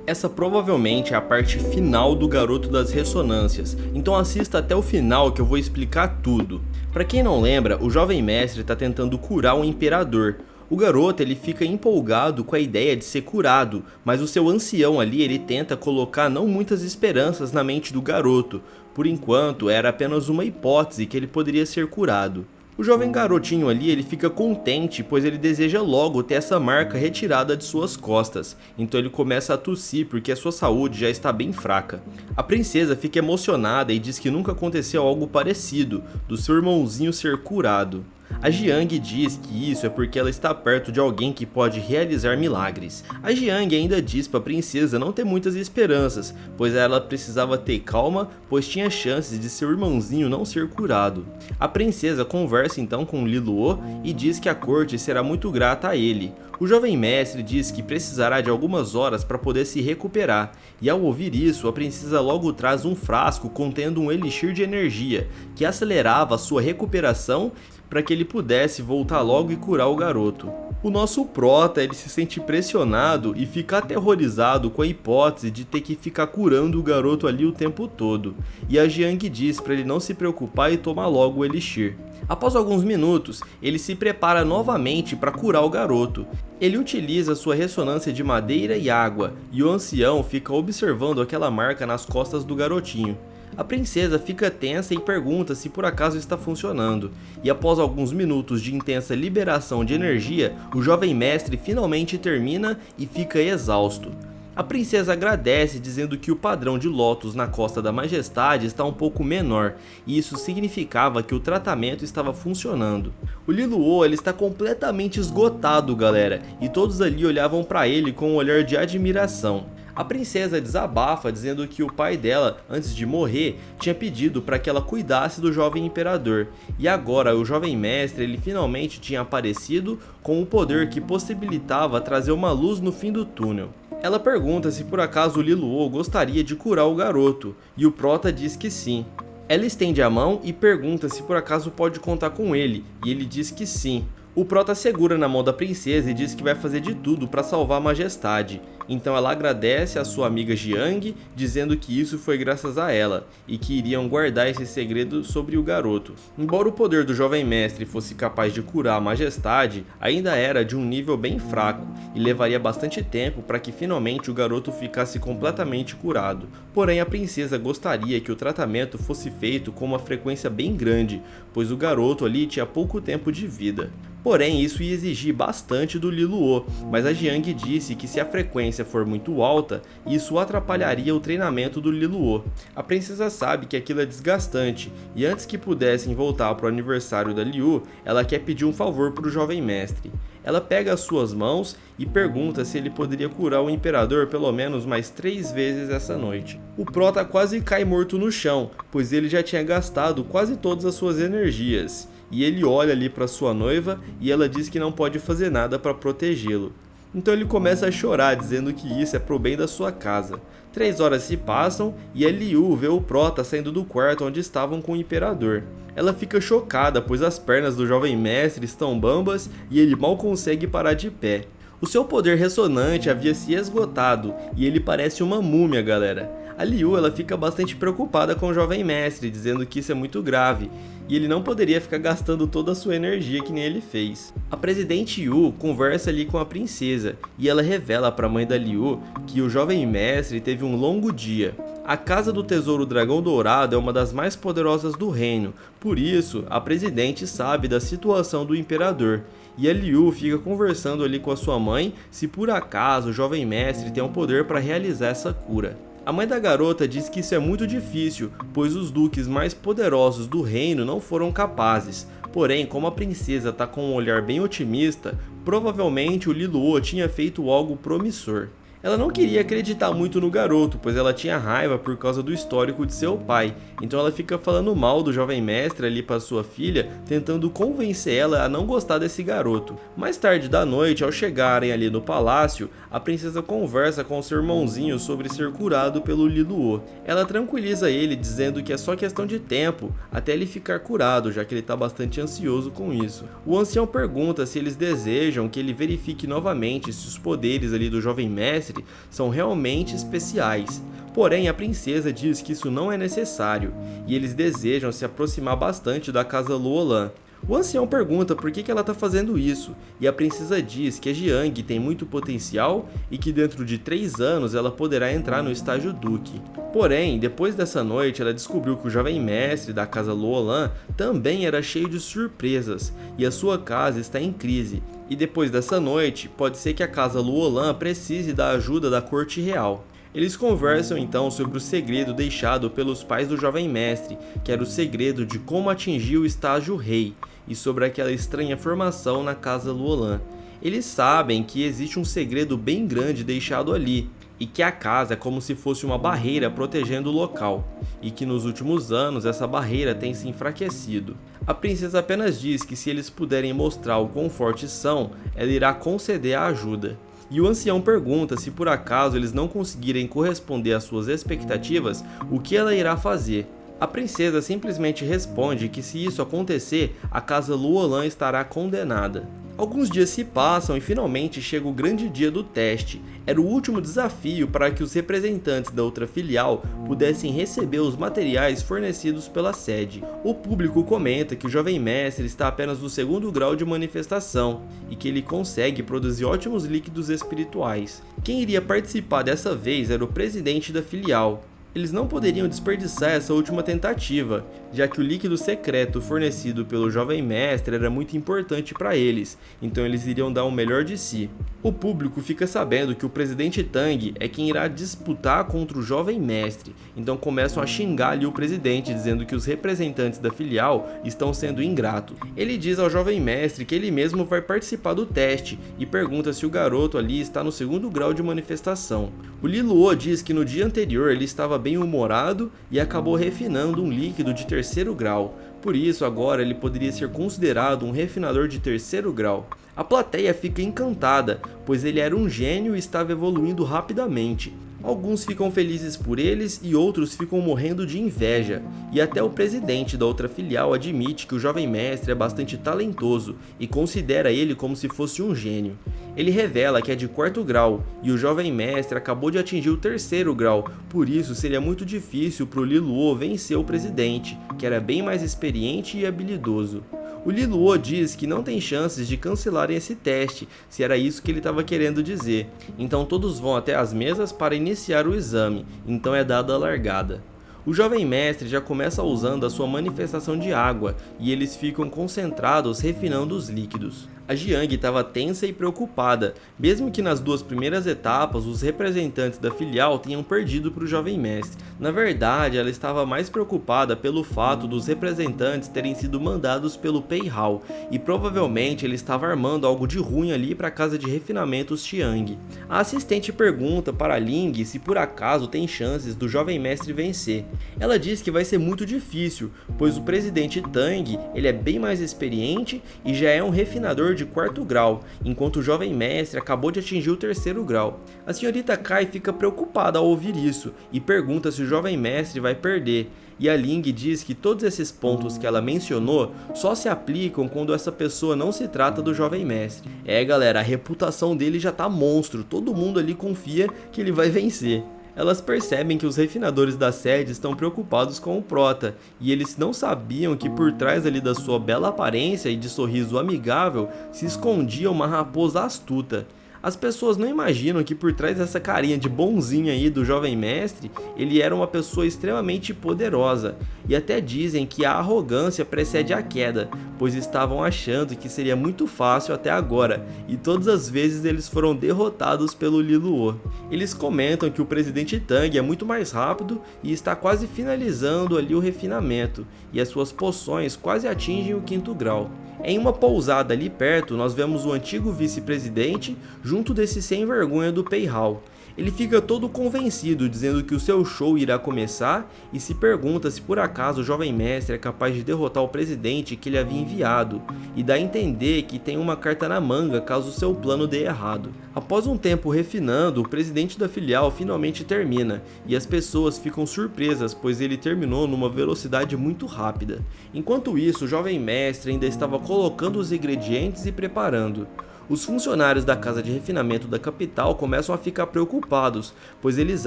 Essa provavelmente é a parte final do Garoto das Ressonâncias, então assista até o final que eu vou explicar tudo. Pra quem não lembra, o jovem mestre tá tentando curar o imperador. O garoto ele fica empolgado com a ideia de ser curado, mas o seu ancião ali ele tenta colocar não muitas esperanças na mente do garoto. Por enquanto era apenas uma hipótese que ele poderia ser curado. O jovem garotinho ali ele fica contente, pois ele deseja logo ter essa marca retirada de suas costas, então ele começa a tossir porque a sua saúde já está bem fraca. A princesa fica emocionada e diz que nunca aconteceu algo parecido, do seu irmãozinho ser curado. A Jiang diz que isso é porque ela está perto de alguém que pode realizar milagres. A Jiang ainda diz para a princesa não ter muitas esperanças, pois ela precisava ter calma, pois tinha chances de seu irmãozinho não ser curado. A princesa conversa então com Li Luo e diz que a corte será muito grata a ele. O jovem mestre diz que precisará de algumas horas para poder se recuperar, e ao ouvir isso, a princesa logo traz um frasco contendo um elixir de energia, que acelerava a sua recuperação para que ele pudesse voltar logo e curar o garoto. O nosso prota ele se sente pressionado e fica aterrorizado com a hipótese de ter que ficar curando o garoto ali o tempo todo, e a Jiang diz para ele não se preocupar e tomar logo o elixir. Após alguns minutos, ele se prepara novamente para curar o garoto. Ele utiliza sua ressonância de madeira e água, e o ancião fica observando aquela marca nas costas do garotinho. A princesa fica tensa e pergunta se por acaso está funcionando, e após alguns minutos de intensa liberação de energia, o jovem mestre finalmente termina e fica exausto. A princesa agradece dizendo que o padrão de lótus na costa da majestade está um pouco menor, e isso significava que o tratamento estava funcionando. O Li Luo ele está completamente esgotado, galera, e todos ali olhavam para ele com um olhar de admiração. A princesa desabafa dizendo que o pai dela, antes de morrer, tinha pedido para que ela cuidasse do jovem imperador, e agora o jovem mestre ele finalmente tinha aparecido com um poder que possibilitava trazer uma luz no fim do túnel. Ela pergunta se por acaso o Li Luo gostaria de curar o garoto, e o prota diz que sim. Ela estende a mão e pergunta se por acaso pode contar com ele, e ele diz que sim. O prota segura na mão da princesa e diz que vai fazer de tudo para salvar a majestade. Então ela agradece a sua amiga Jiang, dizendo que isso foi graças a ela, e que iriam guardar esse segredo sobre o garoto. Embora o poder do jovem mestre fosse capaz de curar a majestade, ainda era de um nível bem fraco, e levaria bastante tempo para que finalmente o garoto ficasse completamente curado. Porém a princesa gostaria que o tratamento fosse feito com uma frequência bem grande, pois o garoto ali tinha pouco tempo de vida. Porém, isso ia exigir bastante do Li Luo, mas a Jiang disse que se a frequência for muito alta, isso atrapalharia o treinamento do Li Luo. A princesa sabe que aquilo é desgastante, e antes que pudessem voltar para o aniversário da Liu, ela quer pedir um favor para o jovem mestre. Ela pega as suas mãos e pergunta se ele poderia curar o imperador pelo menos mais 3 vezes essa noite. O prota quase cai morto no chão, pois ele já tinha gastado quase todas as suas energias. E ele olha ali para sua noiva e ela diz que não pode fazer nada para protegê-lo. Então ele começa a chorar, dizendo que isso é pro bem da sua casa. 3 horas se passam e a Liu vê o prota saindo do quarto onde estavam com o imperador. Ela fica chocada, pois as pernas do jovem mestre estão bambas e ele mal consegue parar de pé. O seu poder ressonante havia se esgotado e ele parece uma múmia, galera. A Liu ela fica bastante preocupada com o jovem mestre, dizendo que isso é muito grave e ele não poderia ficar gastando toda a sua energia que nem ele fez. A presidente Yu conversa ali com a princesa e ela revela para a mãe da Liu que o jovem mestre teve um longo dia. A Casa do Tesouro Dragão Dourado é uma das mais poderosas do reino, por isso a presidente sabe da situação do imperador. E a Liu fica conversando ali com a sua mãe se por acaso o jovem mestre tem o poder para realizar essa cura. A mãe da garota diz que isso é muito difícil, pois os duques mais poderosos do reino não foram capazes. Porém, como a princesa está com um olhar bem otimista, provavelmente o Li Luo tinha feito algo promissor. Ela não queria acreditar muito no garoto, pois ela tinha raiva por causa do histórico de seu pai, então ela fica falando mal do jovem mestre ali para sua filha, tentando convencer ela a não gostar desse garoto. Mais tarde da noite, ao chegarem ali no palácio, a princesa conversa com seu irmãozinho sobre ser curado pelo Li Luo. Ela tranquiliza ele, dizendo que é só questão de tempo até ele ficar curado, já que ele está bastante ansioso com isso. O ancião pergunta se eles desejam que ele verifique novamente se os poderes ali do jovem mestre mestre são realmente especiais. Porém, a princesa diz que isso não é necessário, e eles desejam se aproximar bastante da casa Luolan. O ancião pergunta por que ela está fazendo isso, e a princesa diz que a Jiang tem muito potencial e que dentro de 3 anos ela poderá entrar no estágio Duque. Porém, depois dessa noite, ela descobriu que o jovem mestre da casa Luolan também era cheio de surpresas, e a sua casa está em crise. E depois dessa noite, pode ser que a casa Luolan precise da ajuda da corte real. Eles conversam então sobre o segredo deixado pelos pais do jovem mestre, que era o segredo de como atingir o estágio rei, e sobre aquela estranha formação na casa Luolan. Eles sabem que existe um segredo bem grande deixado ali, e que a casa é como se fosse uma barreira protegendo o local, e que nos últimos anos essa barreira tem se enfraquecido. A princesa apenas diz que se eles puderem mostrar o quão fortes são, ela irá conceder a ajuda. E o ancião pergunta se por acaso eles não conseguirem corresponder às suas expectativas, o que ela irá fazer. A princesa simplesmente responde que se isso acontecer, a casa Luolan estará condenada. Alguns dias se passam e finalmente chega o grande dia do teste. Era o último desafio para que os representantes da outra filial pudessem receber os materiais fornecidos pela sede. O público comenta que o jovem mestre está apenas no 2º grau de manifestação e que ele consegue produzir ótimos líquidos espirituais. Quem iria participar dessa vez era o presidente da filial. Eles não poderiam desperdiçar essa última tentativa, já que o líquido secreto fornecido pelo jovem mestre era muito importante para eles, então eles iriam dar o melhor de si. O público fica sabendo que o presidente Tang é quem irá disputar contra o jovem mestre, então começam a xingar ali o presidente, dizendo que os representantes da filial estão sendo ingratos. Ele diz ao jovem mestre que ele mesmo vai participar do teste e pergunta se o garoto ali está no 2º grau de manifestação. O Li Luo diz que no dia anterior ele estava bem humorado e acabou refinando um líquido de 3º grau, por isso agora ele poderia ser considerado um refinador de 3º grau. A plateia fica encantada, pois ele era um gênio e estava evoluindo rapidamente. Alguns ficam felizes por eles e outros ficam morrendo de inveja, e até o presidente da outra filial admite que o jovem mestre é bastante talentoso e considera ele como se fosse um gênio. Ele revela que é de 4º grau e o jovem mestre acabou de atingir o 3º grau, por isso seria muito difícil para o Li Luo vencer o presidente, que era bem mais experiente e habilidoso. O Li Luo diz que não tem chances de cancelarem esse teste, se era isso que ele estava querendo dizer. Então todos vão até as mesas para iniciar o exame, então é dada a largada. O jovem mestre já começa usando a sua manifestação de água, e eles ficam concentrados refinando os líquidos. A Jiang estava tensa e preocupada, mesmo que nas 2 primeiras etapas os representantes da filial tenham perdido para o jovem mestre. Na verdade, ela estava mais preocupada pelo fato dos representantes terem sido mandados pelo Pei Hao, e provavelmente ele estava armando algo de ruim ali para a casa de refinamentos Xiang. A assistente pergunta para Ling se por acaso tem chances do jovem mestre vencer. Ela diz que vai ser muito difícil, pois o presidente Tang ele é bem mais experiente e já é um refinador de 4º grau, enquanto o jovem mestre acabou de atingir o 3º grau. A senhorita Kai fica preocupada ao ouvir isso e pergunta se o jovem mestre vai perder, e a Ling diz que todos esses pontos que ela mencionou só se aplicam quando essa pessoa não se trata do jovem mestre. Galera, a reputação dele já tá monstro, todo mundo ali confia que ele vai vencer. Elas percebem que os refinadores da sede estão preocupados com o Prota, e eles não sabiam que por trás ali da sua bela aparência e de sorriso amigável se escondia uma raposa astuta. As pessoas não imaginam que por trás dessa carinha de bonzinho aí do jovem mestre, ele era uma pessoa extremamente poderosa, e até dizem que a arrogância precede a queda, pois estavam achando que seria muito fácil até agora, e todas as vezes eles foram derrotados pelo Li Luo. Eles comentam que o presidente Tang é muito mais rápido e está quase finalizando ali o refinamento, e as suas poções quase atingem o 5º grau. Em uma pousada ali perto, nós vemos o antigo vice-presidente junto desse sem vergonha do Pei Hao. Ele fica todo convencido, dizendo que o seu show irá começar e se pergunta se por acaso o jovem mestre é capaz de derrotar o presidente que ele havia enviado, e dá a entender que tem uma carta na manga caso o seu plano dê errado. Após um tempo refinando, o presidente da filial finalmente termina, e as pessoas ficam surpresas pois ele terminou numa velocidade muito rápida. Enquanto isso, o jovem mestre ainda estava colocando os ingredientes e preparando. Os funcionários da casa de refinamento da capital começam a ficar preocupados, pois eles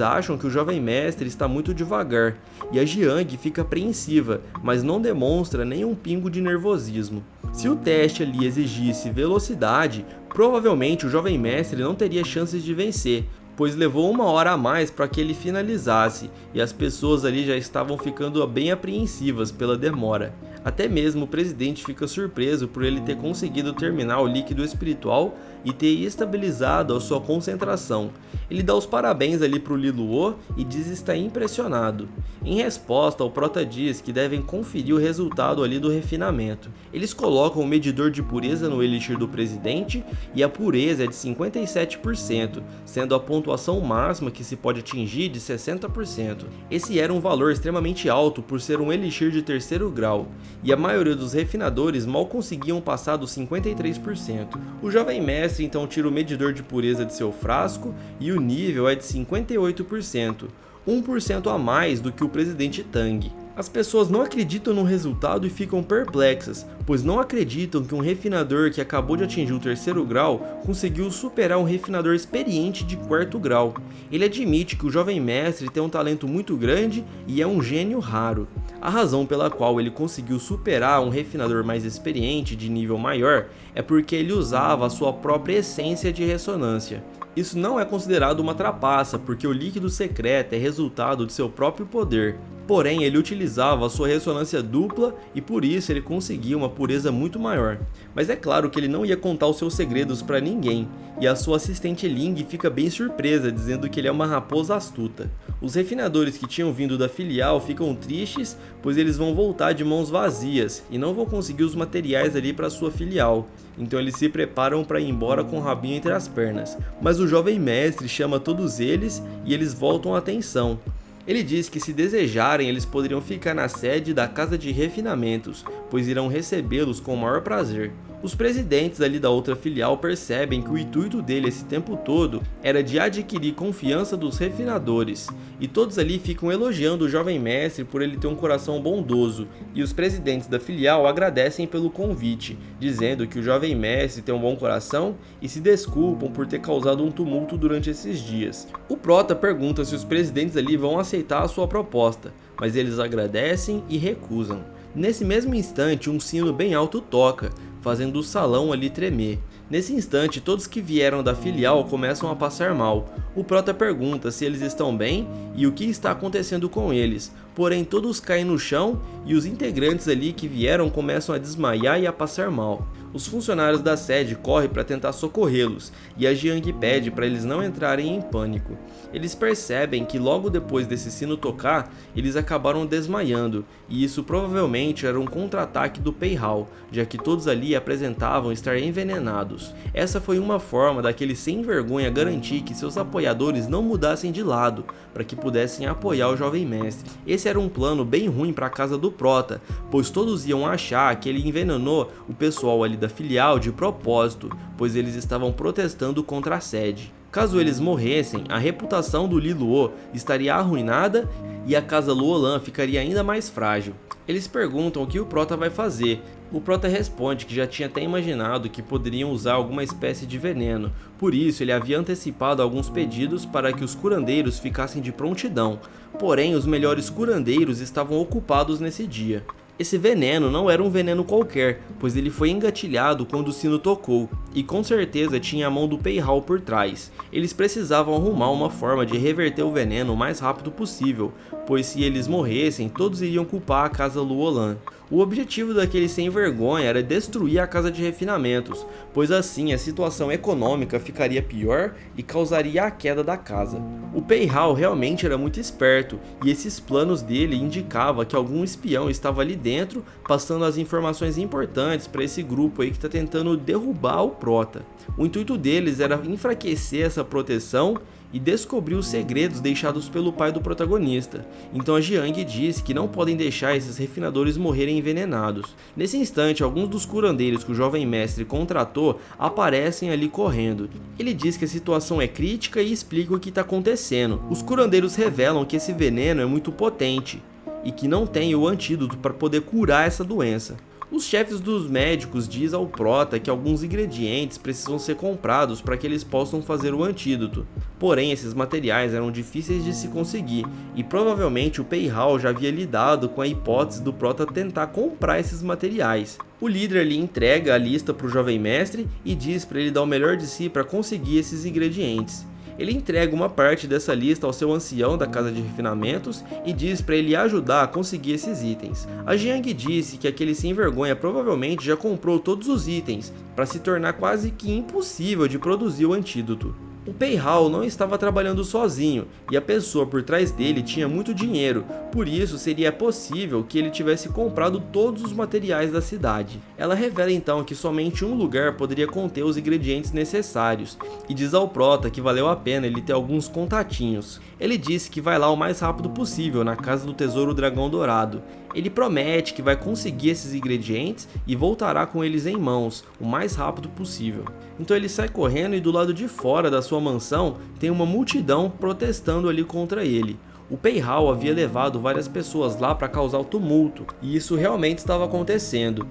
acham que o jovem mestre está muito devagar, e a Jiang fica apreensiva, mas não demonstra nenhum pingo de nervosismo. Se o teste ali exigisse velocidade, provavelmente o jovem mestre não teria chances de vencer, pois levou 1 hora a mais para que ele finalizasse, e as pessoas ali já estavam ficando bem apreensivas pela demora. Até mesmo o presidente fica surpreso por ele ter conseguido terminar o líquido espiritual e ter estabilizado a sua concentração. Ele dá os parabéns ali para o Li Luo e diz estar impressionado. Em resposta, o prota diz que devem conferir o resultado ali do refinamento. Eles colocam o medidor de pureza no elixir do presidente e a pureza é de 57%, sendo a pontuação máxima que se pode atingir de 60%. Esse era um valor extremamente alto por ser um elixir de 3º grau, e a maioria dos refinadores mal conseguiam passar dos 53%. O jovem mestre então tira o medidor de pureza de seu frasco e o nível é de 58%, 1% a mais do que o presidente Tang. As pessoas não acreditam no resultado e ficam perplexas, pois não acreditam que um refinador que acabou de atingir o 3º grau conseguiu superar um refinador experiente de 4º grau. Ele admite que o jovem mestre tem um talento muito grande e é um gênio raro. A razão pela qual ele conseguiu superar um refinador mais experiente de nível maior é porque ele usava a sua própria essência de ressonância. Isso não é considerado uma trapaça, porque o líquido secreto é resultado de seu próprio poder. Porém, ele utilizava a sua ressonância dupla e por isso ele conseguia uma pureza muito maior. Mas é claro que ele não ia contar os seus segredos para ninguém, e a sua assistente Ling fica bem surpresa, dizendo que ele é uma raposa astuta. Os refinadores que tinham vindo da filial ficam tristes, pois eles vão voltar de mãos vazias e não vão conseguir os materiais ali para sua filial. Então eles se preparam para ir embora com o rabinho entre as pernas. Mas o jovem mestre chama todos eles e eles voltam a atenção. Ele diz que se desejarem eles poderiam ficar na sede da casa de refinamentos, pois irão recebê-los com o maior prazer. Os presidentes ali da outra filial percebem que o intuito dele esse tempo todo era de adquirir confiança dos refinadores, e todos ali ficam elogiando o jovem mestre por ele ter um coração bondoso, e os presidentes da filial agradecem pelo convite, dizendo que o jovem mestre tem um bom coração e se desculpam por ter causado um tumulto durante esses dias. O prota pergunta se os presidentes ali vão aceitar a sua proposta, mas eles agradecem e recusam. Nesse mesmo instante, um sino bem alto toca, fazendo o salão ali tremer. Nesse instante, todos que vieram da filial começam a passar mal. O prota pergunta se eles estão bem e o que está acontecendo com eles, porém todos caem no chão e os integrantes ali que vieram começam a desmaiar e a passar mal. Os funcionários da sede correm para tentar socorrê-los e a Jiang pede para eles não entrarem em pânico. Eles percebem que logo depois desse sino tocar, eles acabaram desmaiando, e isso provavelmente era um contra-ataque do Pei Hao, já que todos ali apresentavam estar envenenados. Essa foi uma forma daquele sem vergonha garantir que seus apoiadores não mudassem de lado, para que pudessem apoiar o jovem mestre. Esse era um plano bem ruim para a casa do prota, pois todos iam achar que ele envenenou o pessoal ali da filial de propósito, pois eles estavam protestando contra a sede. Caso eles morressem, a reputação do Li Luo estaria arruinada e a casa Luolan ficaria ainda mais frágil. Eles perguntam o que o prota vai fazer. O prota responde que já tinha até imaginado que poderiam usar alguma espécie de veneno, por isso ele havia antecipado alguns pedidos para que os curandeiros ficassem de prontidão, porém os melhores curandeiros estavam ocupados nesse dia. Esse veneno não era um veneno qualquer, pois ele foi engatilhado quando o sino tocou, e com certeza tinha a mão do Pei Hao por trás. Eles precisavam arrumar uma forma de reverter o veneno o mais rápido possível, pois se eles morressem, todos iriam culpar a casa Luolan. O objetivo daquele sem vergonha era destruir a casa de refinamentos, pois assim a situação econômica ficaria pior e causaria a queda da casa. O Pei Hao realmente era muito esperto, e esses planos dele indicavam que algum espião estava ali dentro, passando as informações importantes para esse grupo aí que está tentando derrubar o prota. O intuito deles era enfraquecer essa proteção e descobrir os segredos deixados pelo pai do protagonista. Então a Jiang diz que não podem deixar esses refinadores morrerem envenenados. Nesse instante, alguns dos curandeiros que o jovem mestre contratou aparecem ali correndo. Ele diz que a situação é crítica e explica o que está acontecendo. Os curandeiros revelam que esse veneno é muito potente e que não tem o antídoto para poder curar essa doença. Os chefes dos médicos dizem ao Prota que alguns ingredientes precisam ser comprados para que eles possam fazer o antídoto. Porém, esses materiais eram difíceis de se conseguir e provavelmente o Peihao já havia lidado com a hipótese do Prota tentar comprar esses materiais. O líder lhe entrega a lista para o jovem mestre e diz para ele dar o melhor de si para conseguir esses ingredientes. Ele entrega uma parte dessa lista ao seu ancião da casa de refinamentos e diz para ele ajudar a conseguir esses itens. A Jiang disse que aquele sem vergonha provavelmente já comprou todos os itens, para se tornar quase que impossível de produzir o antídoto. O Peihao não estava trabalhando sozinho e a pessoa por trás dele tinha muito dinheiro, por isso seria possível que ele tivesse comprado todos os materiais da cidade. Ela revela então que somente um lugar poderia conter os ingredientes necessários e diz ao Prota que valeu a pena ele ter alguns contatinhos. Ele disse que vai lá o mais rápido possível na casa do Tesouro Dragão Dourado. Ele promete que vai conseguir esses ingredientes e voltará com eles em mãos o mais rápido possível. Então ele sai correndo e do lado de fora da sua mansão tem uma multidão protestando ali contra ele. O Peihao havia levado várias pessoas lá para causar o tumulto e isso realmente estava acontecendo.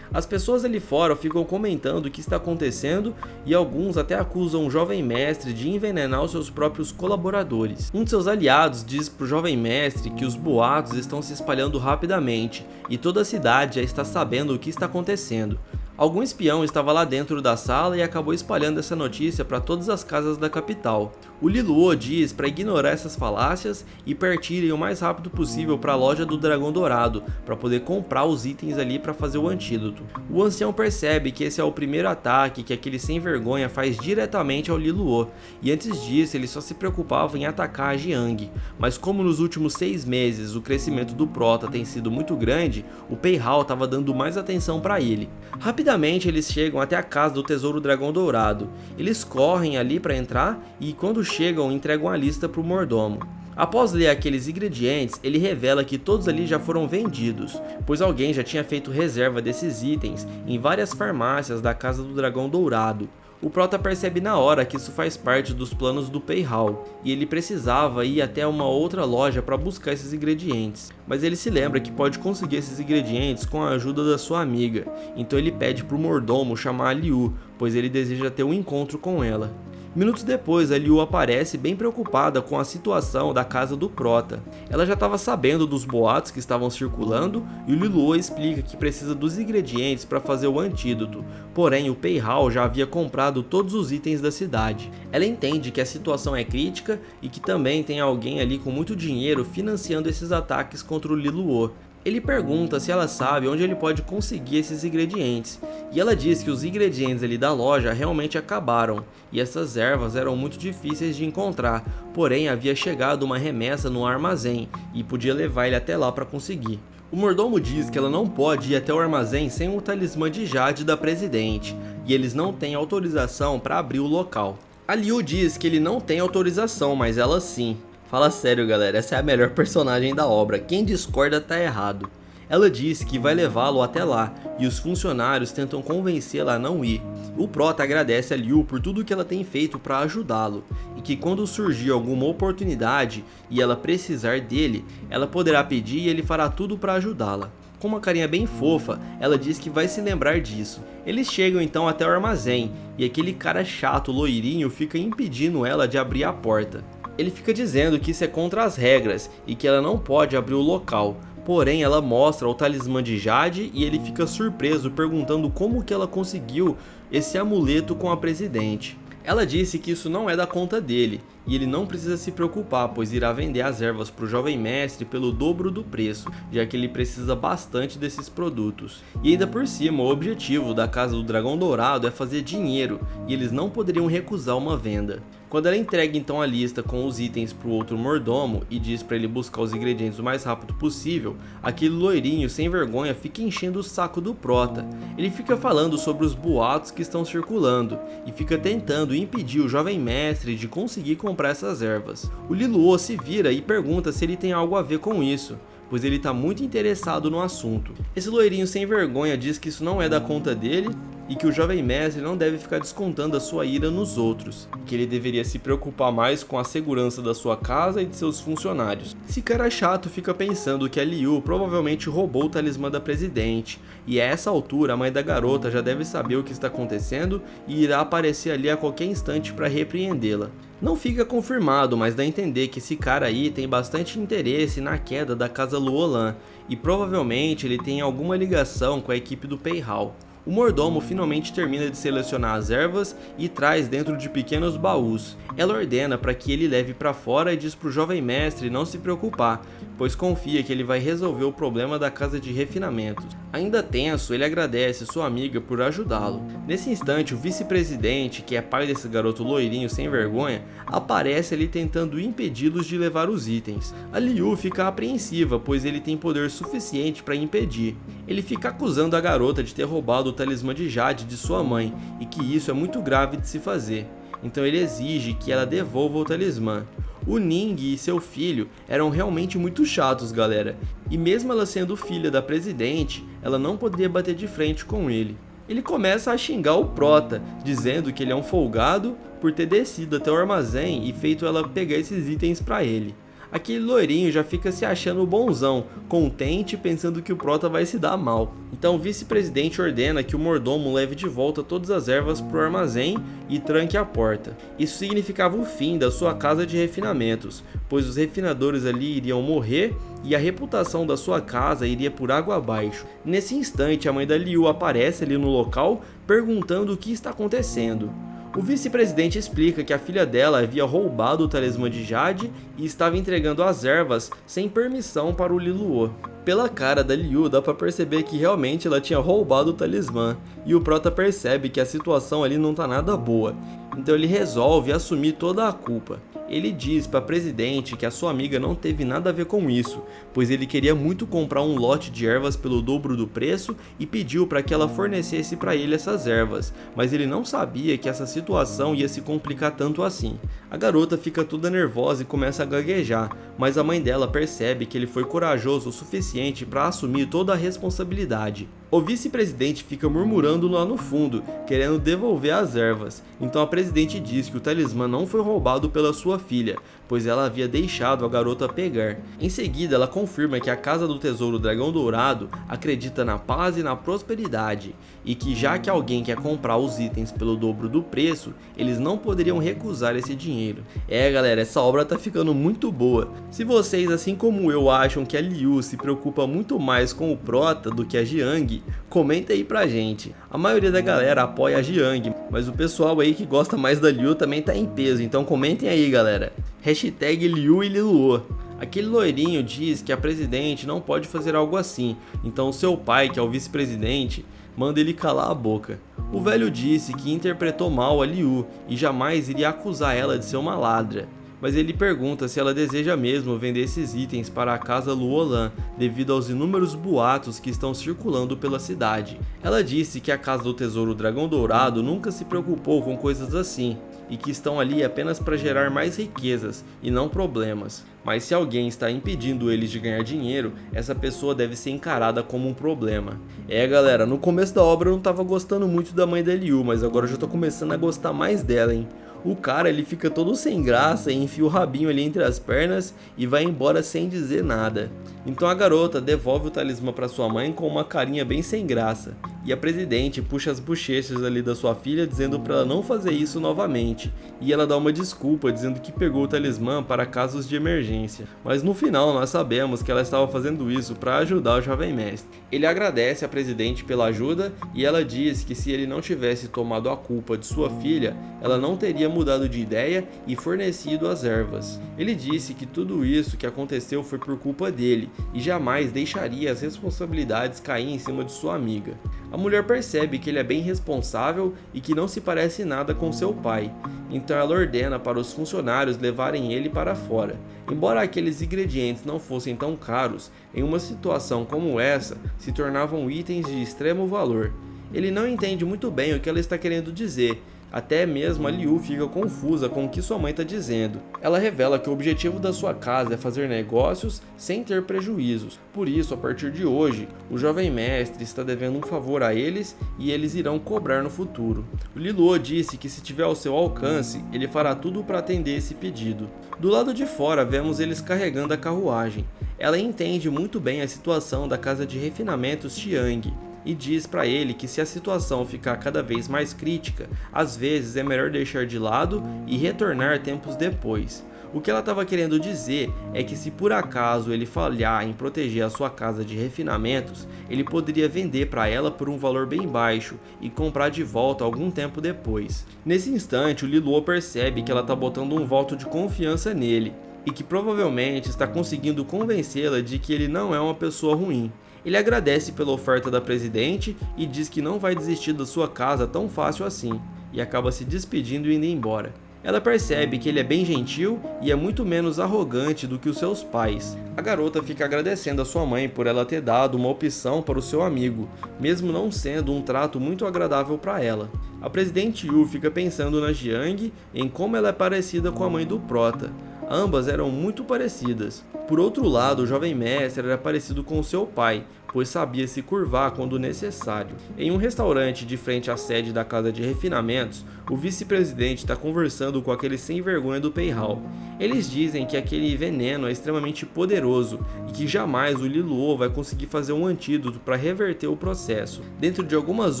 As pessoas ali fora ficam comentando o que está acontecendo e alguns até acusam o jovem mestre de envenenar os seus próprios colaboradores. Um de seus aliados diz para o jovem mestre que os boatos estão se espalhando rapidamente e toda a cidade já está sabendo o que está acontecendo. Algum espião estava lá dentro da sala e acabou espalhando essa notícia para todas as casas da capital. O Liluo diz para ignorar essas falácias e partirem o mais rápido possível para a loja do Dragão Dourado, para poder comprar os itens ali para fazer o antídoto. O ancião percebe que esse é o primeiro ataque que aquele sem vergonha faz diretamente ao Liluo, e antes disso ele só se preocupava em atacar a Jiang, mas como nos últimos 6 meses o crescimento do Prota tem sido muito grande, o Peihao estava dando mais atenção para ele. Rapidamente eles chegam até a casa do Tesouro Dragão Dourado. Eles correm ali para entrar e quando chegam entregam a lista para o mordomo. Após ler aqueles ingredientes, ele revela que todos ali já foram vendidos, pois alguém já tinha feito reserva desses itens em várias farmácias da Casa do Dragão Dourado. O Prota percebe na hora que isso faz parte dos planos do Peihao, e ele precisava ir até uma outra loja para buscar esses ingredientes. Mas ele se lembra que pode conseguir esses ingredientes com a ajuda da sua amiga, então ele pede para o mordomo chamar a Liu, pois ele deseja ter um encontro com ela. Minutos depois, a Liu aparece bem preocupada com a situação da casa do Prota. Ela já estava sabendo dos boatos que estavam circulando e o Liluo explica que precisa dos ingredientes para fazer o antídoto, porém o Peihao já havia comprado todos os itens da cidade. Ela entende que a situação é crítica e que também tem alguém ali com muito dinheiro financiando esses ataques contra o Liluo. Ele pergunta se ela sabe onde ele pode conseguir esses ingredientes, e ela diz que os ingredientes ali da loja realmente acabaram, e essas ervas eram muito difíceis de encontrar, porém havia chegado uma remessa no armazém, e podia levar ele até lá para conseguir. O mordomo diz que ela não pode ir até o armazém sem o talismã de Jade da Presidente, e eles não têm autorização para abrir o local. A Liu diz que ele não tem autorização, mas ela sim. Fala sério galera, essa é a melhor personagem da obra, quem discorda tá errado. Ela disse que vai levá-lo até lá, e os funcionários tentam convencê-la a não ir. O Prota agradece a Liu por tudo que ela tem feito para ajudá-lo, e que quando surgir alguma oportunidade e ela precisar dele, ela poderá pedir e ele fará tudo para ajudá-la. Com uma carinha bem fofa, ela diz que vai se lembrar disso. Eles chegam então até o armazém, e aquele cara chato loirinho fica impedindo ela de abrir a porta. Ele fica dizendo que isso é contra as regras e que ela não pode abrir o local, porém ela mostra o talismã de Jade e ele fica surpreso perguntando como que ela conseguiu esse amuleto com a Presidente. Ela disse que isso não é da conta dele e ele não precisa se preocupar, pois irá vender as ervas para o jovem mestre pelo dobro do preço, já que ele precisa bastante desses produtos. E ainda por cima, o objetivo da Casa do Dragão Dourado é fazer dinheiro e eles não poderiam recusar uma venda. Quando ela entrega então a lista com os itens para o outro mordomo e diz para ele buscar os ingredientes o mais rápido possível, aquele loirinho sem vergonha fica enchendo o saco do Prota. Ele fica falando sobre os boatos que estão circulando e fica tentando impedir o jovem mestre de conseguir comprar essas ervas. O Liluo se vira e pergunta se ele tem algo a ver com isso, pois ele está muito interessado no assunto. Esse loirinho sem vergonha diz que isso não é da conta dele e que o jovem mestre não deve ficar descontando a sua ira nos outros, que ele deveria se preocupar mais com a segurança da sua casa e de seus funcionários. Esse cara chato fica pensando que a Liu provavelmente roubou o talismã da presidente, e a essa altura a mãe da garota já deve saber o que está acontecendo e irá aparecer ali a qualquer instante para repreendê-la. Não fica confirmado, mas dá a entender que esse cara aí tem bastante interesse na queda da casa Luolan, e provavelmente ele tem alguma ligação com a equipe do Pei Hao. O mordomo finalmente termina de selecionar as ervas e traz dentro de pequenos baús. Ela ordena para que ele leve para fora e diz para o jovem mestre não se preocupar, pois confia que ele vai resolver o problema da casa de refinamentos. Ainda tenso, ele agradece sua amiga por ajudá-lo. Nesse instante, o vice-presidente, que é pai desse garoto loirinho sem vergonha, aparece ali tentando impedi-los de levar os itens. A Liu fica apreensiva, pois ele tem poder suficiente para impedir. Ele fica acusando a garota de ter roubado o talismã de Jade de sua mãe, e que isso é muito grave de se fazer. Então ele exige que ela devolva o talismã. O Ning e seu filho eram realmente muito chatos, galera, e mesmo ela sendo filha da presidente, ela não poderia bater de frente com ele. Ele começa a xingar o Prota, dizendo que ele é um folgado por ter descido até o armazém e feito ela pegar esses itens pra ele. Aquele loirinho já fica se achando bonzão, contente, pensando que o Prota vai se dar mal. Então o vice-presidente ordena que o mordomo leve de volta todas as ervas pro armazém e tranque a porta. Isso significava o fim da sua casa de refinamentos, pois os refinadores ali iriam morrer e a reputação da sua casa iria por água abaixo. Nesse instante, a mãe da Liu aparece ali no local, perguntando o que está acontecendo. O vice-presidente explica que a filha dela havia roubado o talismã de Jade e estava entregando as ervas sem permissão para o Liluo. Pela cara da Liu dá pra perceber que realmente ela tinha roubado o talismã, e o Prota percebe que a situação ali não tá nada boa, então ele resolve assumir toda a culpa. Ele diz para a presidente que a sua amiga não teve nada a ver com isso, pois ele queria muito comprar um lote de ervas pelo dobro do preço e pediu para que ela fornecesse para ele essas ervas, mas ele não sabia que essa situação ia se complicar tanto assim. A garota fica toda nervosa e começa a gaguejar, mas a mãe dela percebe que ele foi corajoso o suficiente para assumir toda a responsabilidade. O vice-presidente fica murmurando lá no fundo, querendo devolver as ervas. Então a presidente diz que o talismã não foi roubado pela sua filha, pois ela havia deixado a garota pegar. Em seguida, ela confirma que a Casa do Tesouro Dragão Dourado acredita na paz e na prosperidade, e que já que alguém quer comprar os itens pelo dobro do preço, eles não poderiam recusar esse dinheiro. Galera, essa obra tá ficando muito boa. Se vocês, assim como eu, acham que a Liu se preocupa muito mais com o Prota do que a Jiang, comenta aí pra gente. A maioria da galera apoia a Jiang, mas o pessoal aí que gosta mais da Liu também tá em peso, então comentem aí, galera. Hashtag Liu e Liluo. Aquele loirinho diz que a presidente não pode fazer algo assim, então seu pai, que é o vice-presidente, manda ele calar a boca. O velho disse que interpretou mal a Liu e jamais iria acusar ela de ser uma ladra, mas ele pergunta se ela deseja mesmo vender esses itens para a casa Luolan, devido aos inúmeros boatos que estão circulando pela cidade. Ela disse que a Casa do Tesouro Dragão Dourado nunca se preocupou com coisas assim, e que estão ali apenas para gerar mais riquezas e não problemas. Mas se alguém está impedindo eles de ganhar dinheiro, essa pessoa deve ser encarada como um problema. Galera, no começo da obra eu não tava gostando muito da mãe da Liu, mas agora eu já tô começando a gostar mais dela, hein. O cara, ele fica todo sem graça e enfia o rabinho ali entre as pernas e vai embora sem dizer nada. Então a garota devolve o talismã para sua mãe com uma carinha bem sem graça. E a presidente puxa as bochechas ali da sua filha dizendo para ela não fazer isso novamente. E ela dá uma desculpa dizendo que pegou o talismã para casos de emergência. Mas no final nós sabemos que ela estava fazendo isso para ajudar o jovem mestre. Ele agradece a presidente pela ajuda e ela diz que se ele não tivesse tomado a culpa de sua filha, ela não teria mudado de ideia e fornecido as ervas. Ele disse que tudo isso que aconteceu foi por culpa dele e jamais deixaria as responsabilidades cair em cima de sua amiga. A mulher percebe que ele é bem responsável e que não se parece nada com seu pai, então ela ordena para os funcionários levarem ele para fora. Embora aqueles ingredientes não fossem tão caros, em uma situação como essa, se tornavam itens de extremo valor. Ele não entende muito bem o que ela está querendo dizer, Até mesmo a Liu fica confusa com o que sua mãe está dizendo. Ela revela que o objetivo da sua casa é fazer negócios sem ter prejuízos. Por isso, a partir de hoje, o jovem mestre está devendo um favor a eles e eles irão cobrar no futuro. O Li Luo disse que se tiver ao seu alcance, ele fará tudo para atender esse pedido. Do lado de fora, vemos eles carregando a carruagem. Ela entende muito bem a situação da casa de refinamentos Xiang e diz para ele que se a situação ficar cada vez mais crítica, às vezes é melhor deixar de lado e retornar tempos depois. O que ela estava querendo dizer é que se por acaso ele falhar em proteger a sua casa de refinamentos, ele poderia vender para ela por um valor bem baixo e comprar de volta algum tempo depois. Nesse instante, o Li Luo percebe que ela está botando um voto de confiança nele e que provavelmente está conseguindo convencê-la de que ele não é uma pessoa ruim. Ele agradece pela oferta da presidente e diz que não vai desistir da sua casa tão fácil assim, e acaba se despedindo e indo embora. Ela percebe que ele é bem gentil e é muito menos arrogante do que os seus pais. A garota fica agradecendo a sua mãe por ela ter dado uma opção para o seu amigo, mesmo não sendo um trato muito agradável para ela. A presidente Yu fica pensando na Jiang em como ela é parecida com a mãe do Prota. Ambas eram muito parecidas. Por outro lado, o jovem mestre era parecido com seu pai, pois sabia se curvar quando necessário. Em um restaurante de frente à sede da casa de refinamentos, o vice-presidente está conversando com aquele sem vergonha do Peihao. Eles dizem que aquele veneno é extremamente poderoso e que jamais o Li Luo vai conseguir fazer um antídoto para reverter o processo. Dentro de algumas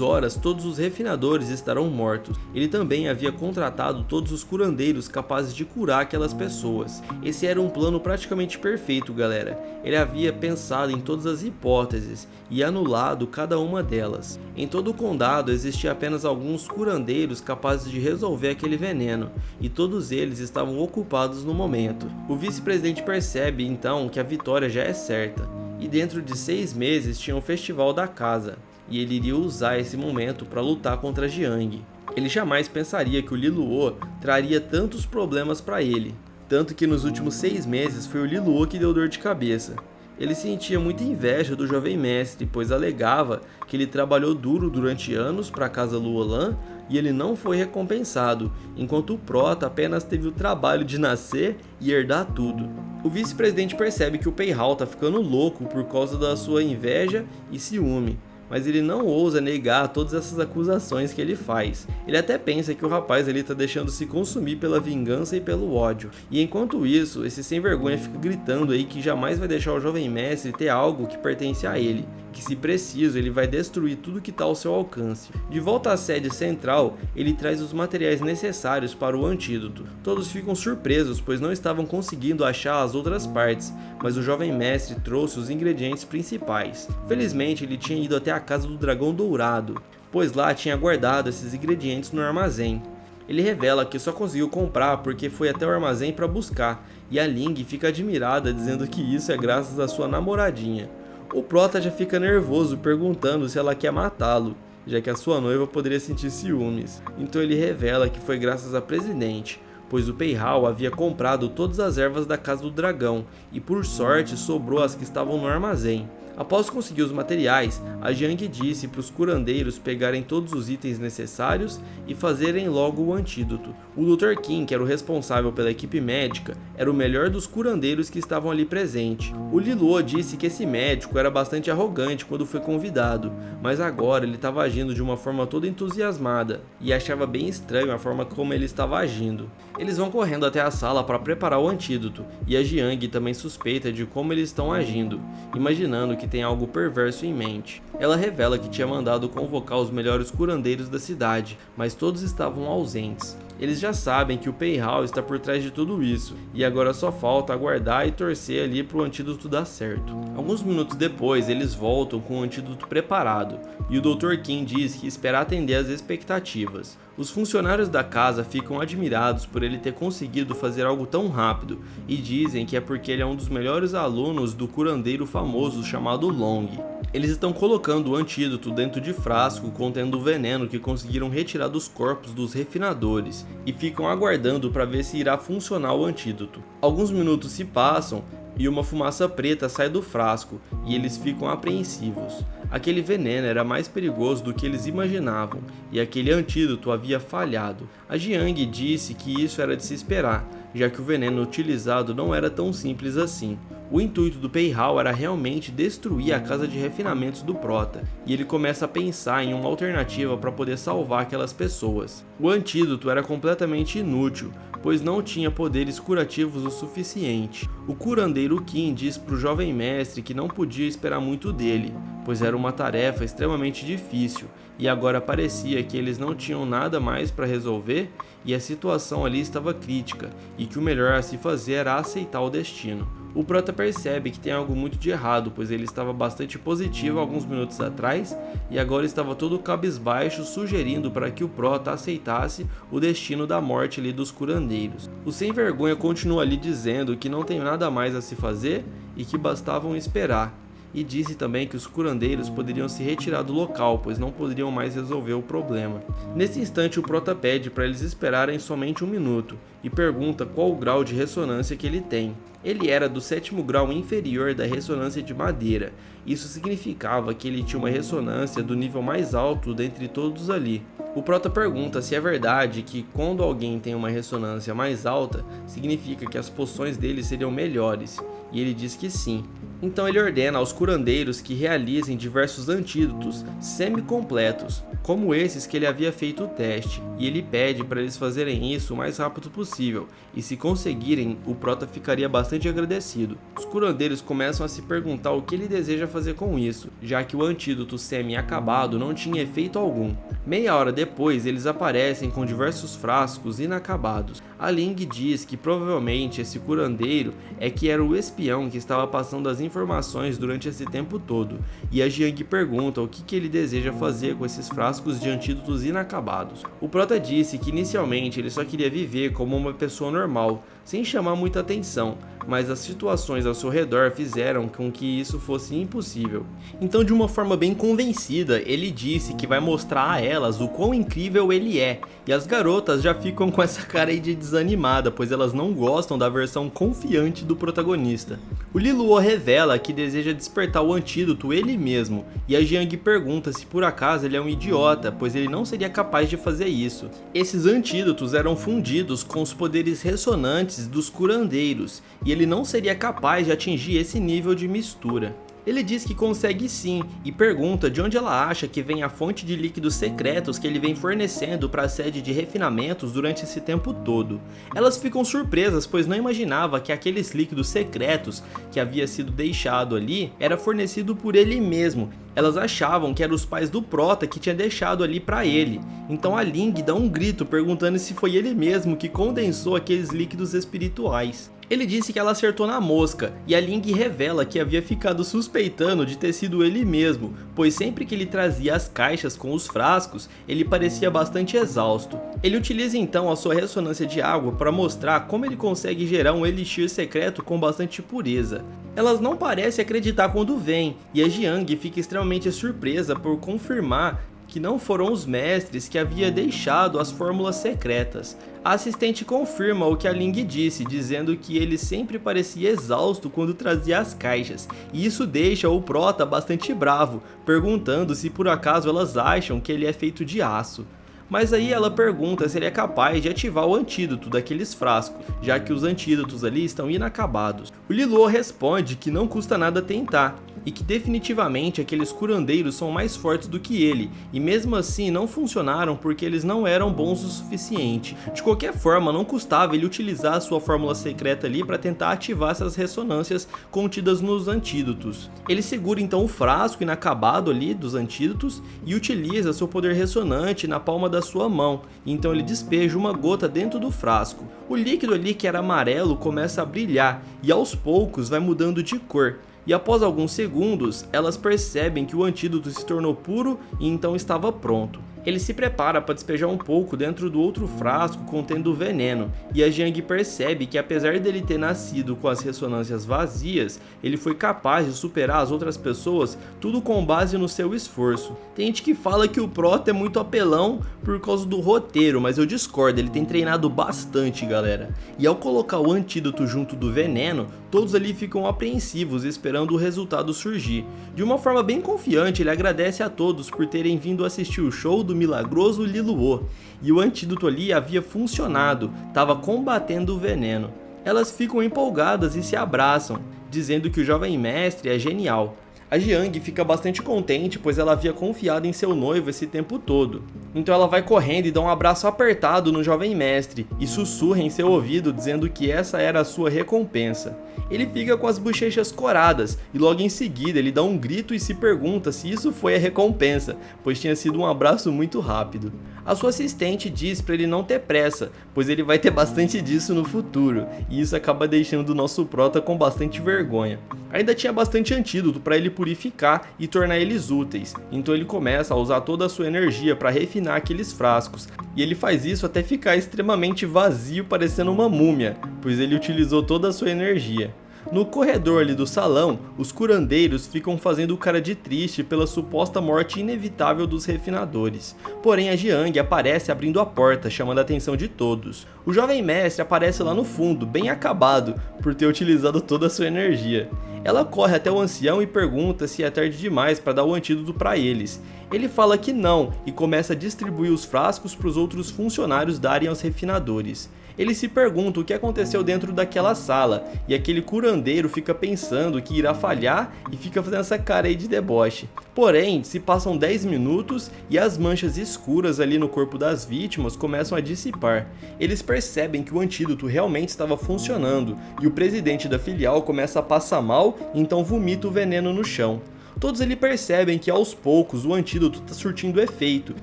horas, todos os refinadores estarão mortos. Ele também havia contratado todos os curandeiros capazes de curar aquelas pessoas. Esse era um plano praticamente perfeito, galera. Ele havia pensado em todas as hipóteses e anulado cada uma delas. Em todo o condado existia apenas alguns curandeiros capazes de resolver aquele veneno, e todos eles estavam ocupados no momento. O vice-presidente percebe então que a vitória já é certa, e dentro de 6 meses tinha o festival da casa, e ele iria usar esse momento para lutar contra Jiang. Ele jamais pensaria que o Li Luo traria tantos problemas para ele, tanto que nos últimos 6 meses foi o Li Luo que deu dor de cabeça. Ele sentia muita inveja do jovem mestre, pois alegava que ele trabalhou duro durante anos para a casa Luolan e ele não foi recompensado, enquanto o Prota apenas teve o trabalho de nascer e herdar tudo. O vice-presidente percebe que o Peihao está ficando louco por causa da sua inveja e ciúme, mas ele não ousa negar todas essas acusações que ele faz. Ele até pensa que o rapaz ali está deixando se consumir pela vingança e pelo ódio. E enquanto isso, esse sem vergonha fica gritando aí que jamais vai deixar o jovem mestre ter algo que pertence a ele, que se preciso ele vai destruir tudo que está ao seu alcance. De volta à sede central, ele traz os materiais necessários para o antídoto. Todos ficam surpresos, pois não estavam conseguindo achar as outras partes, mas o jovem mestre trouxe os ingredientes principais. Felizmente ele tinha ido até a casa do dragão dourado, pois lá tinha guardado esses ingredientes no armazém. Ele revela que só conseguiu comprar porque foi até o armazém para buscar, e a Ling fica admirada dizendo que isso é graças à sua namoradinha. O Prota já fica nervoso perguntando se ela quer matá-lo, já que a sua noiva poderia sentir ciúmes. Então ele revela que foi graças à presidente, pois o Peihao havia comprado todas as ervas da casa do dragão e por sorte sobrou as que estavam no armazém. Após conseguir os materiais, a Jiang disse para os curandeiros pegarem todos os itens necessários e fazerem logo o antídoto. O Dr. Kim, que era o responsável pela equipe médica, era o melhor dos curandeiros que estavam ali presentes. O Li Luo disse que esse médico era bastante arrogante quando foi convidado, mas agora ele estava agindo de uma forma toda entusiasmada e achava bem estranho a forma como ele estava agindo. Eles vão correndo até a sala para preparar o antídoto, e a Jiang também suspeita de como eles estão agindo, imaginando que tem algo perverso em mente. Ela revela que tinha mandado convocar os melhores curandeiros da cidade, mas todos estavam ausentes. Eles já sabem que o Peihao está por trás de tudo isso, e agora só falta aguardar e torcer ali para o antídoto dar certo. Alguns minutos depois, eles voltam com o antídoto preparado, e o Dr. Kim diz que espera atender às expectativas. Os funcionários da casa ficam admirados por ele ter conseguido fazer algo tão rápido, e dizem que é porque ele é um dos melhores alunos do curandeiro famoso chamado Long. Eles estão colocando o antídoto dentro de frasco contendo o veneno que conseguiram retirar dos corpos dos refinadores e ficam aguardando para ver se irá funcionar o antídoto. Alguns minutos se passam e uma fumaça preta sai do frasco e eles ficam apreensivos. Aquele veneno era mais perigoso do que eles imaginavam, e aquele antídoto havia falhado. A Jiang disse que isso era de se esperar, já que o veneno utilizado não era tão simples assim. O intuito do Pei Hao era realmente destruir a casa de refinamentos do Prota, e ele começa a pensar em uma alternativa para poder salvar aquelas pessoas. O antídoto era completamente inútil, pois não tinha poderes curativos o suficiente. O curandeiro Qin diz para o jovem mestre que não podia esperar muito dele, pois era uma tarefa extremamente difícil, e agora parecia que eles não tinham nada mais para resolver e a situação ali estava crítica, e que o melhor a se fazer era aceitar o destino. O Prota percebe que tem algo muito de errado, pois ele estava bastante positivo alguns minutos atrás e agora estava todo cabisbaixo, sugerindo para que o Prota aceitasse o destino da morte ali dos curandeiros. O sem vergonha continua ali dizendo que não tem nada mais a se fazer e que bastavam esperar. E disse também que os curandeiros poderiam se retirar do local, pois não poderiam mais resolver o problema. Nesse instante o Prota pede para eles esperarem somente 1 minuto e pergunta qual o grau de ressonância que ele tem. Ele era do 7º grau inferior da ressonância de madeira. Isso significava que ele tinha uma ressonância do nível mais alto dentre todos ali. O Prota pergunta se é verdade que quando alguém tem uma ressonância mais alta, significa que as poções dele seriam melhores, e ele diz que sim. Então ele ordena aos curandeiros que realizem diversos antídotos semi-completos, como esses que ele havia feito o teste, e ele pede para eles fazerem isso o mais rápido possível, e se conseguirem, o Prota ficaria bastante agradecido. Os curandeiros começam a se perguntar o que ele deseja fazer com isso, já que o antídoto semi-acabado não tinha efeito algum. Meia hora depois, eles aparecem com diversos frascos inacabados. A Ling diz que provavelmente esse curandeiro é que era o espião que estava passando as informações durante esse tempo todo, e a Jiang pergunta o que ele deseja fazer com esses frascos de antídotos inacabados. O Prota disse que inicialmente ele só queria viver como uma pessoa normal, sem chamar muita atenção, mas as situações ao seu redor fizeram com que isso fosse impossível. Então, de uma forma bem convencida, ele disse que vai mostrar a elas o quão incrível ele é, e as garotas já ficam com essa cara aí de desanimada, pois elas não gostam da versão confiante do protagonista. O Liluo revela que deseja despertar o antídoto ele mesmo, e a Jiang pergunta se por acaso ele é um idiota, pois ele não seria capaz de fazer isso. Esses antídotos eram fundidos com os poderes ressonantes dos curandeiros, e ele não seria capaz de atingir esse nível de mistura. Ele diz que consegue sim e pergunta de onde ela acha que vem a fonte de líquidos secretos que ele vem fornecendo para a sede de refinamentos durante esse tempo todo. Elas ficam surpresas, pois não imaginava que aqueles líquidos secretos que havia sido deixado ali era fornecido por ele mesmo. Elas achavam que eram os pais do Prota que tinha deixado ali para ele. Então a Ling dá um grito perguntando se foi ele mesmo que condensou aqueles líquidos espirituais. Ele disse que ela acertou na mosca, e a Ling revela que havia ficado suspeitando de ter sido ele mesmo, pois sempre que ele trazia as caixas com os frascos, ele parecia bastante exausto. Ele utiliza então a sua ressonância de água para mostrar como ele consegue gerar um elixir secreto com bastante pureza. Elas não parecem acreditar quando vêm, e a Jiang fica extremamente surpresa por confirmar que não foram os mestres que havia deixado as fórmulas secretas. A assistente confirma o que a Ling disse, dizendo que ele sempre parecia exausto quando trazia as caixas, e isso deixa o Prota bastante bravo, perguntando se por acaso elas acham que ele é feito de aço. Mas aí ela pergunta se ele é capaz de ativar o antídoto daqueles frascos, já que os antídotos ali estão inacabados. O Liluo responde que não custa nada tentar, e que definitivamente aqueles curandeiros são mais fortes do que ele, e mesmo assim não funcionaram porque eles não eram bons o suficiente. De qualquer forma, não custava ele utilizar a sua fórmula secreta ali para tentar ativar essas ressonâncias contidas nos antídotos. Ele segura então o frasco inacabado ali dos antídotos e utiliza seu poder ressonante na palma da sua mão, então ele despeja uma gota dentro do frasco. O líquido ali que era amarelo começa a brilhar e aos poucos vai mudando de cor. E após alguns segundos, elas percebem que o antídoto se tornou puro e então estava pronto. Ele se prepara para despejar um pouco dentro do outro frasco contendo o veneno, e a Jiang percebe que apesar dele ter nascido com as ressonâncias vazias, ele foi capaz de superar as outras pessoas, tudo com base no seu esforço. Tem gente que fala que o Prota é muito apelão por causa do roteiro, mas eu discordo, ele tem treinado bastante, galera. E ao colocar o antídoto junto do veneno, Todos ali ficam apreensivos, esperando o resultado surgir. De uma forma bem confiante, ele agradece a todos por terem vindo assistir o show do milagroso Liluo. E o antídoto ali havia funcionado, estava combatendo o veneno. Elas ficam empolgadas e se abraçam, dizendo que o jovem mestre é genial. A Jiang fica bastante contente, pois ela havia confiado em seu noivo esse tempo todo. Então ela vai correndo e dá um abraço apertado no jovem mestre e sussurra em seu ouvido dizendo que essa era a sua recompensa. Ele fica com as bochechas coradas e logo em seguida ele dá um grito e se pergunta se isso foi a recompensa, pois tinha sido um abraço muito rápido. A sua assistente diz para ele não ter pressa, pois ele vai ter bastante disso no futuro, e isso acaba deixando o nosso prota com bastante vergonha. Ainda tinha bastante antídoto para ele purificar e tornar eles úteis, então ele começa a usar toda a sua energia para refinar aqueles frascos, e ele faz isso até ficar extremamente vazio, parecendo uma múmia, pois ele utilizou toda a sua energia. No corredor ali do salão, os curandeiros ficam fazendo cara de triste pela suposta morte inevitável dos refinadores. Porém, a Jiang aparece abrindo a porta, chamando a atenção de todos. O jovem mestre aparece lá no fundo, bem acabado, por ter utilizado toda a sua energia. Ela corre até o ancião e pergunta se é tarde demais para dar o antídoto para eles. Ele fala que não e começa a distribuir os frascos para os outros funcionários darem aos refinadores. Ele se pergunta o que aconteceu dentro daquela sala, e aquele curandeiro fica pensando que irá falhar e fica fazendo essa cara aí de deboche. Porém, se passam 10 minutos e as manchas escuras ali no corpo das vítimas começam a dissipar. Eles percebem que o antídoto realmente estava funcionando, e o presidente da filial começa a passar mal, então vomita o veneno no chão. Todos ali percebem que aos poucos o antídoto está surtindo efeito,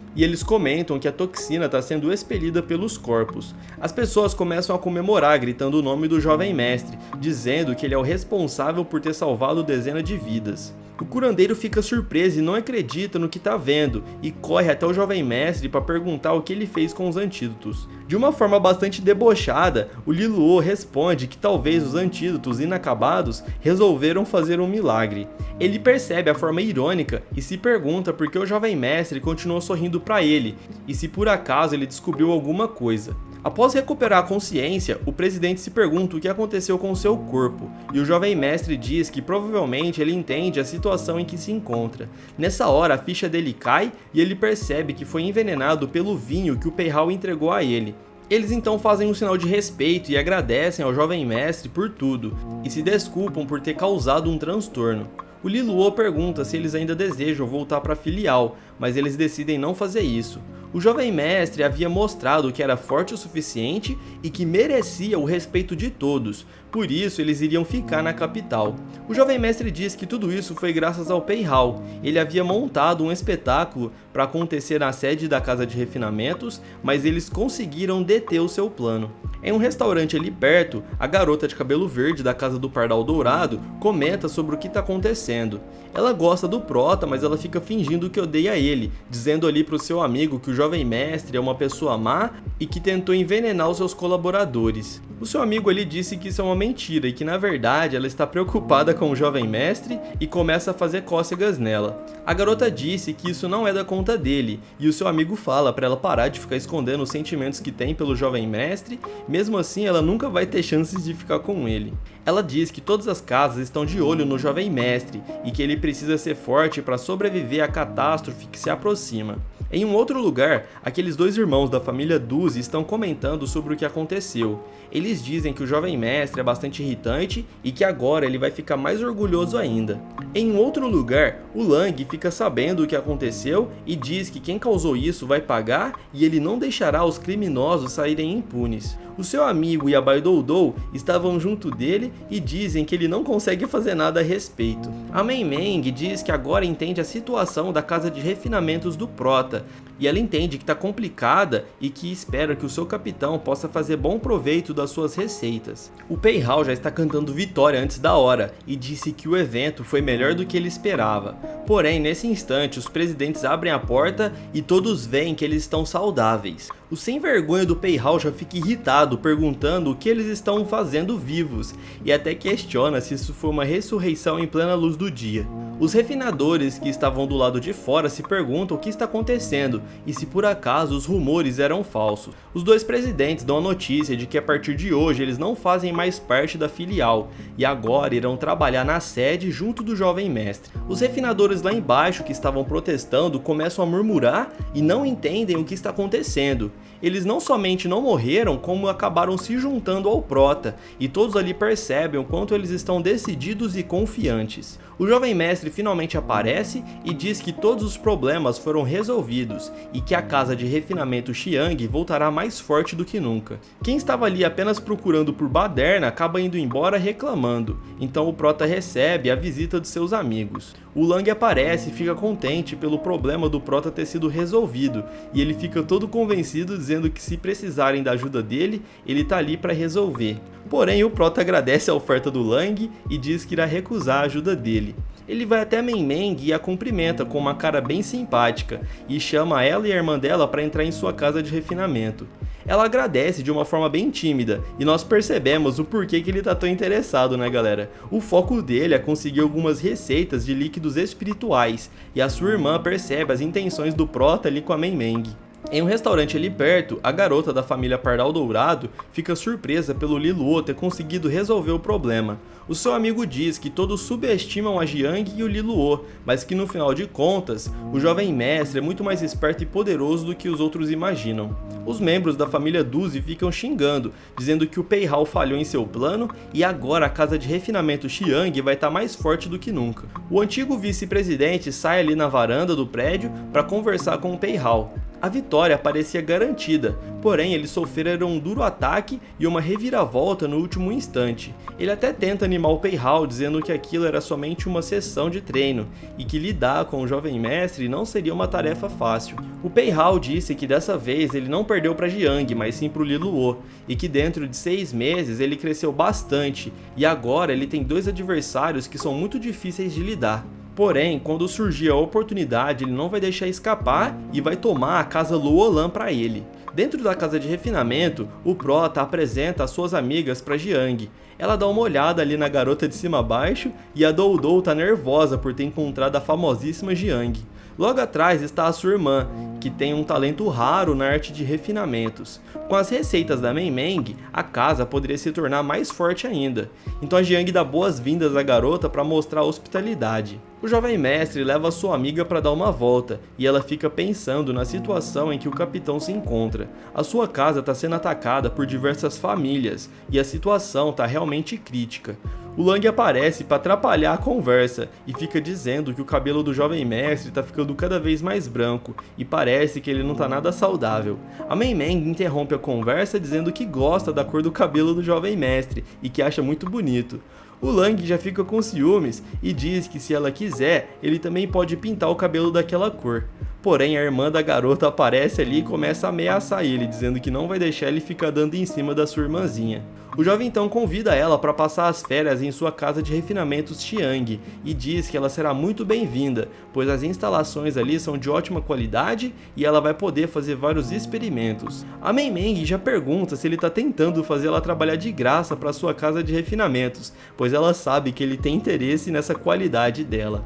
e eles comentam que a toxina está sendo expelida pelos corpos. As pessoas começam a comemorar gritando o nome do jovem mestre, dizendo que ele é o responsável por ter salvado dezenas de vidas. O curandeiro fica surpreso e não acredita no que está vendo, e corre até o jovem mestre para perguntar o que ele fez com os antídotos. De uma forma bastante debochada, o Liluo responde que talvez os antídotos inacabados resolveram fazer um milagre. Ele percebe a forma irônica e se pergunta por que o jovem mestre continuou sorrindo para ele, e se por acaso ele descobriu alguma coisa. Após recuperar a consciência, o presidente se pergunta o que aconteceu com seu corpo, e o jovem mestre diz que provavelmente ele entende a situação em que se encontra. Nessa hora, a ficha dele cai e ele percebe que foi envenenado pelo vinho que o Peihao entregou a ele. Eles então fazem um sinal de respeito e agradecem ao jovem mestre por tudo, e se desculpam por ter causado um transtorno. O Liluo pergunta se eles ainda desejam voltar para a filial, mas eles decidem não fazer isso. O jovem mestre havia mostrado que era forte o suficiente e que merecia o respeito de todos, por isso eles iriam ficar na capital. O jovem mestre diz que tudo isso foi graças ao Peihao. Ele havia montado um espetáculo para acontecer na sede da casa de refinamentos, mas eles conseguiram deter o seu plano. Em um restaurante ali perto, a garota de cabelo verde da casa do Pardal Dourado comenta sobre o que está acontecendo. Ela gosta do prota, mas ela fica fingindo que odeia ele, dizendo ali para o seu amigo que o jovem mestre é uma pessoa má e que tentou envenenar os seus colaboradores. O seu amigo ali disse que isso é uma mentira e que na verdade ela está preocupada com o jovem mestre e começa a fazer cócegas nela. A garota disse que isso não é da conta dele e o seu amigo fala para ela parar de ficar escondendo os sentimentos que tem pelo jovem mestre, mesmo assim ela nunca vai ter chances de ficar com ele. Ela diz que todas as casas estão de olho no jovem mestre e que ele precisa ser forte para sobreviver à catástrofe que se aproxima. Em um outro lugar, aqueles dois irmãos da família Duzi estão comentando sobre o que aconteceu. Eles dizem que o jovem mestre é bastante irritante e que agora ele vai ficar mais orgulhoso ainda. Em um outro lugar, o Lang fica sabendo o que aconteceu e diz que quem causou isso vai pagar e ele não deixará os criminosos saírem impunes. O seu amigo Yabai Doudou estavam junto dele e dizem que ele não consegue fazer nada a respeito. A Meng Meng diz que agora entende a situação da casa de refinamentos do Prota, e ela entende que está complicada e que espera que o seu capitão possa fazer bom proveito das suas receitas. O Peihao já está cantando vitória antes da hora e disse que o evento foi melhor do que ele esperava. Porém, nesse instante, os presidentes abrem a porta e todos veem que eles estão saudáveis. O sem vergonha do Peihao já fica irritado, perguntando o que eles estão fazendo vivos, e até questiona se isso foi uma ressurreição em plena luz do dia. Os refinadores que estavam do lado de fora se perguntam o que está acontecendo e se por acaso os rumores eram falsos. Os dois presidentes dão a notícia de que a partir de hoje eles não fazem mais parte da filial e agora irão trabalhar na sede junto do jovem mestre. Os refinadores lá embaixo que estavam protestando começam a murmurar e não entendem o que está acontecendo. Eles não somente não morreram, como acabaram se juntando ao Prota, e todos ali percebem o quanto eles estão decididos e confiantes. O jovem mestre finalmente aparece e diz que todos os problemas foram resolvidos e que a casa de refinamento Xiang voltará mais forte do que nunca. Quem estava ali apenas procurando por baderna acaba indo embora reclamando, então o Prota recebe a visita de seus amigos. O Lang aparece e fica contente pelo problema do Prota ter sido resolvido, e ele fica todo convencido dizendo que se precisarem da ajuda dele, ele tá ali para resolver. Porém, o Prota agradece a oferta do Lang e diz que irá recusar a ajuda dele. Ele vai até Meng Meng e a cumprimenta com uma cara bem simpática e chama ela e a irmã dela para entrar em sua casa de refinamento. Ela agradece de uma forma bem tímida e nós percebemos o porquê que ele tá tão interessado, né galera? O foco dele é conseguir algumas receitas de líquidos espirituais e a sua irmã percebe as intenções do Prota ali com a Meng Meng. Em um restaurante ali perto, a garota da família Pardal Dourado fica surpresa pelo Liluo ter conseguido resolver o problema. O seu amigo diz que todos subestimam a Jiang e o Liluo, mas que no final de contas, o jovem mestre é muito mais esperto e poderoso do que os outros imaginam. Os membros da família Duzi ficam xingando, dizendo que o Peihao falhou em seu plano e agora a casa de refinamento Xiang vai estar mais forte do que nunca. O antigo vice-presidente sai ali na varanda do prédio para conversar com o Peihao. A vitória parecia garantida, porém eles sofreram um duro ataque e uma reviravolta no último instante. Ele até tenta animar o Peihao, dizendo que aquilo era somente uma sessão de treino e que lidar com o jovem mestre não seria uma tarefa fácil. O Peihao disse que dessa vez ele não perdeu para Jiang, mas sim para o Liluo, e que dentro de 6 meses ele cresceu bastante e agora ele tem 2 adversários que são muito difíceis de lidar. Porém, quando surgir a oportunidade, ele não vai deixar escapar e vai tomar a casa Luolan para ele. Dentro da casa de refinamento, o Prota apresenta as suas amigas para Jiang. Ela dá uma olhada ali na garota de cima a baixo e a Doudou tá nervosa por ter encontrado a famosíssima Jiang. Logo atrás está a sua irmã, que tem um talento raro na arte de refinamentos. Com as receitas da Meng Meng, a casa poderia se tornar mais forte ainda. Então a Jiang dá boas-vindas à garota para mostrar hospitalidade. O jovem mestre leva sua amiga para dar uma volta e ela fica pensando na situação em que o capitão se encontra. A sua casa está sendo atacada por diversas famílias e a situação está realmente crítica. O Lang aparece para atrapalhar a conversa e fica dizendo que o cabelo do jovem mestre está ficando cada vez mais branco e parece que ele não está nada saudável. A Meng Meng interrompe a conversa dizendo que gosta da cor do cabelo do jovem mestre e que acha muito bonito. O Lang já fica com ciúmes e diz que se ela quiser, ele também pode pintar o cabelo daquela cor. Porém, a irmã da garota aparece ali e começa a ameaçar ele, dizendo que não vai deixar ele ficar dando em cima da sua irmãzinha. O jovem então convida ela para passar as férias em sua casa de refinamentos Xiang e diz que ela será muito bem-vinda, pois as instalações ali são de ótima qualidade e ela vai poder fazer vários experimentos. A Meng Meng já pergunta se ele está tentando fazer ela trabalhar de graça para sua casa de refinamentos, pois ela sabe que ele tem interesse nessa qualidade dela.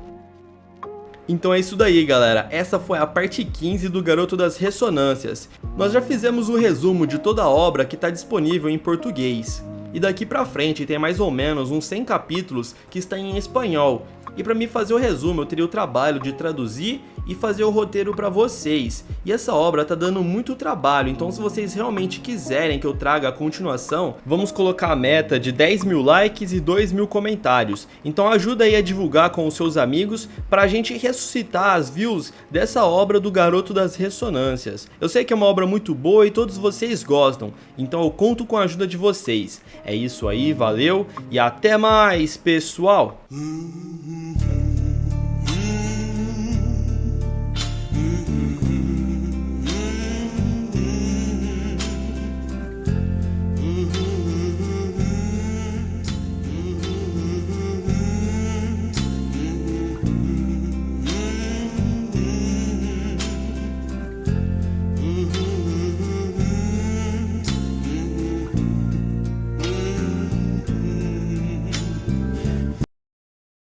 Então é isso daí galera, essa foi a parte 15 do Garoto das Ressonâncias. Nós já fizemos um resumo de toda a obra que está disponível em português. E daqui pra frente tem mais ou menos uns 100 capítulos que está em espanhol. E para mim fazer o resumo eu teria o trabalho de traduzir e fazer o roteiro para vocês. E essa obra tá dando muito trabalho, então se vocês realmente quiserem que eu traga a continuação, vamos colocar a meta de 10 mil likes e 2 mil comentários. Então ajuda aí a divulgar com os seus amigos pra gente ressuscitar as views dessa obra do Garoto das Ressonâncias. Eu sei que é uma obra muito boa e todos vocês gostam, então eu conto com a ajuda de vocês. É isso aí, valeu e até mais, pessoal!